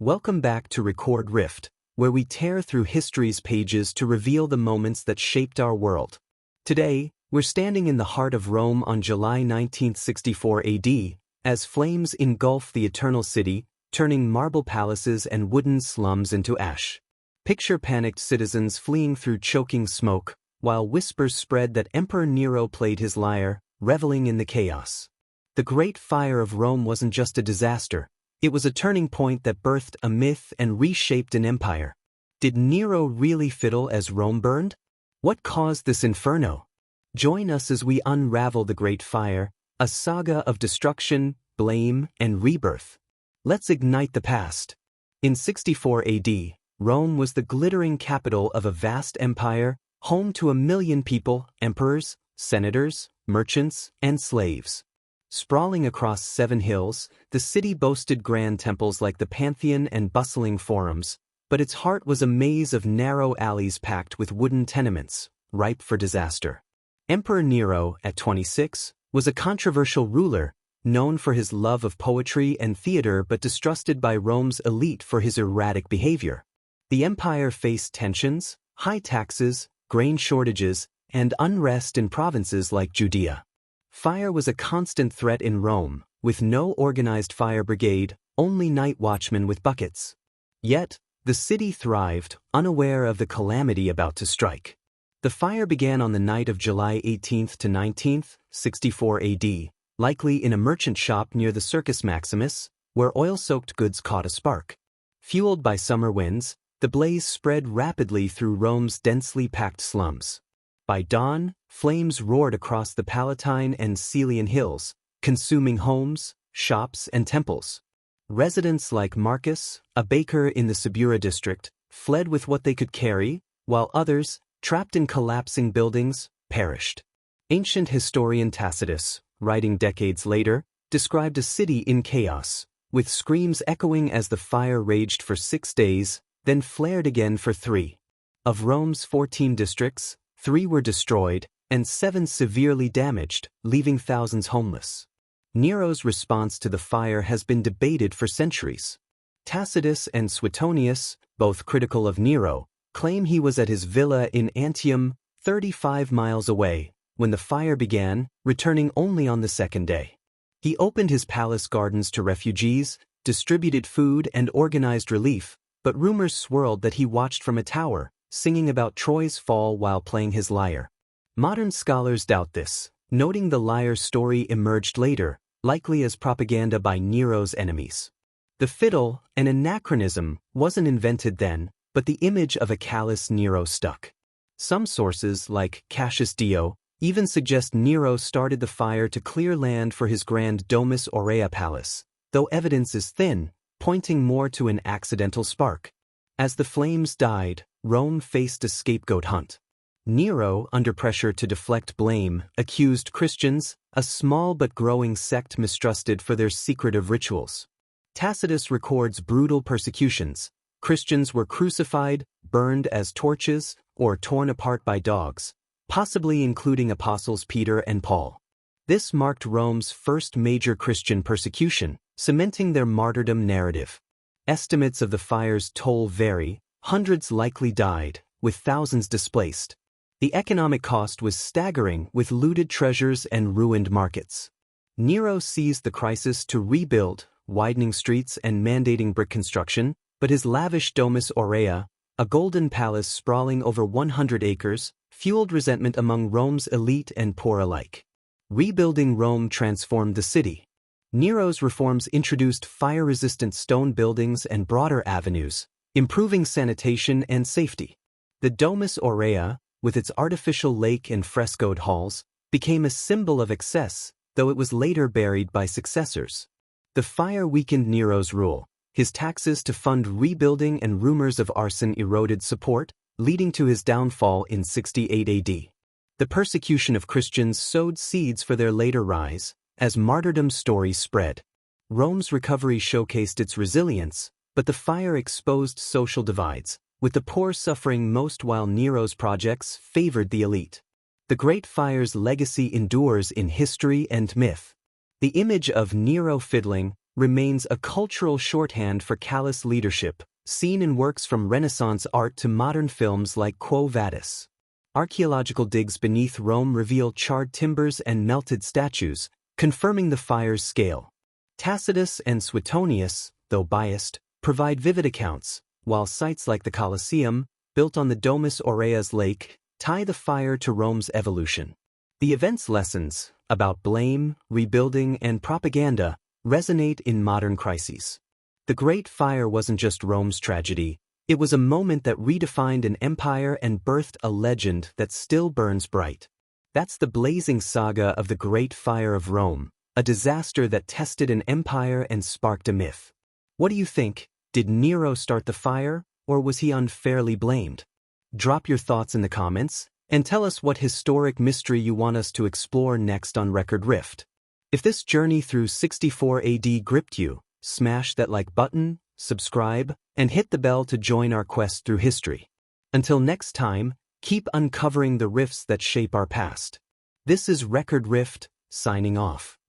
Welcome back to Record Rift, where we tear through history's pages to reveal the moments that shaped our world. Today, we're standing in the heart of Rome on July 19, 64 AD, as flames engulf the Eternal City, turning marble palaces and wooden slums into ash. Picture panicked citizens fleeing through choking smoke, while whispers spread that Emperor Nero played his lyre, reveling in the chaos. The Great Fire of Rome wasn't just a disaster. It was a turning point that birthed a myth and reshaped an empire. Did Nero really fiddle as Rome burned? What caused this inferno? Join us as we unravel the Great Fire, a saga of destruction, blame, and rebirth. Let's ignite the past. In 64 AD, Rome was the glittering capital of a vast empire, home to 1 million people, emperors, senators, merchants, and slaves. Sprawling across 7 hills, the city boasted grand temples like the Pantheon and bustling forums, but its heart was a maze of narrow alleys packed with wooden tenements, ripe for disaster. Emperor Nero, at 26, was a controversial ruler, known for his love of poetry and theater but distrusted by Rome's elite for his erratic behavior. The empire faced tensions, high taxes, grain shortages, and unrest in provinces like Judea. Fire was a constant threat in Rome, with no organized fire brigade, only night watchmen with buckets. Yet, the city thrived, unaware of the calamity about to strike. The fire began on the night of July 18 to 19, 64 AD, likely in a merchant shop near the Circus Maximus, where oil-soaked goods caught a spark. Fueled by summer winds, the blaze spread rapidly through Rome's densely packed slums. By dawn, flames roared across the Palatine and Cælian hills, consuming homes, shops, and temples. Residents like Marcus, a baker in the Subura district, fled with what they could carry, while others, trapped in collapsing buildings, perished. Ancient historian Tacitus, writing decades later, described a city in chaos, with screams echoing as the fire raged for 6 days, then flared again for 3. Of Rome's 14 districts, 3 were destroyed, and 7 severely damaged, leaving thousands homeless. Nero's response to the fire has been debated for centuries. Tacitus and Suetonius, both critical of Nero, claim he was at his villa in Antium, 35 miles away, when the fire began, returning only on the 2nd day. He opened his palace gardens to refugees, distributed food, and organized relief, but rumors swirled that he watched from a tower, singing about Troy's fall while playing his lyre. Modern scholars doubt this, noting the Lyre story emerged later, likely as propaganda by Nero's enemies. The fiddle, an anachronism, wasn't invented then, but the image of a callous Nero stuck. Some sources, like Cassius Dio, even suggest Nero started the fire to clear land for his grand Domus Aurea palace, though evidence is thin, pointing more to an accidental spark. As the flames died, Rome faced a scapegoat hunt. Nero, under pressure to deflect blame, accused Christians, a small but growing sect mistrusted for their secretive rituals. Tacitus records brutal persecutions. Christians were crucified, burned as torches, or torn apart by dogs, possibly including apostles Peter and Paul. This marked Rome's first major Christian persecution, cementing their martyrdom narrative. Estimates of the fire's toll vary. Hundreds likely died, with thousands displaced. The economic cost was staggering, with looted treasures and ruined markets. Nero seized the crisis to rebuild, widening streets and mandating brick construction, but his lavish Domus Aurea, a golden palace sprawling over 100 acres, fueled resentment among Rome's elite and poor alike. Rebuilding Rome transformed the city. Nero's reforms introduced fire-resistant stone buildings and broader avenues, improving sanitation and safety. The Domus Aurea, with its artificial lake and frescoed halls, became a symbol of excess, though it was later buried by successors. The fire weakened Nero's rule. His taxes to fund rebuilding and rumors of arson eroded support, leading to his downfall in 68 AD. The persecution of Christians sowed seeds for their later rise, as martyrdom stories spread. Rome's recovery showcased its resilience, but the fire exposed social divides, with the poor suffering most while Nero's projects favored the elite. The Great Fire's legacy endures in history and myth. The image of Nero fiddling, remains a cultural shorthand for callous leadership, seen in works from Renaissance art to modern films like Quo Vadis. Archaeological digs beneath Rome reveal charred timbers and melted statues, confirming the fire's scale. Tacitus and Suetonius, though biased, provide vivid accounts, while sites like the Colosseum, built on the Domus Aurea's lake, tie the fire to Rome's evolution. The event's lessons, about blame, rebuilding, and propaganda, resonate in modern crises. The Great Fire wasn't just Rome's tragedy, it was a moment that redefined an empire and birthed a legend that still burns bright. That's the blazing saga of the Great Fire of Rome, a disaster that tested an empire and sparked a myth. What do you think? Did Nero start the fire, or was he unfairly blamed? Drop your thoughts in the comments, and tell us what historic mystery you want us to explore next on Record Rift. If this journey through 64 AD gripped you, smash that like button, subscribe, and hit the bell to join our quest through history. Until next time, keep uncovering the rifts that shape our past. This is Record Rift, signing off.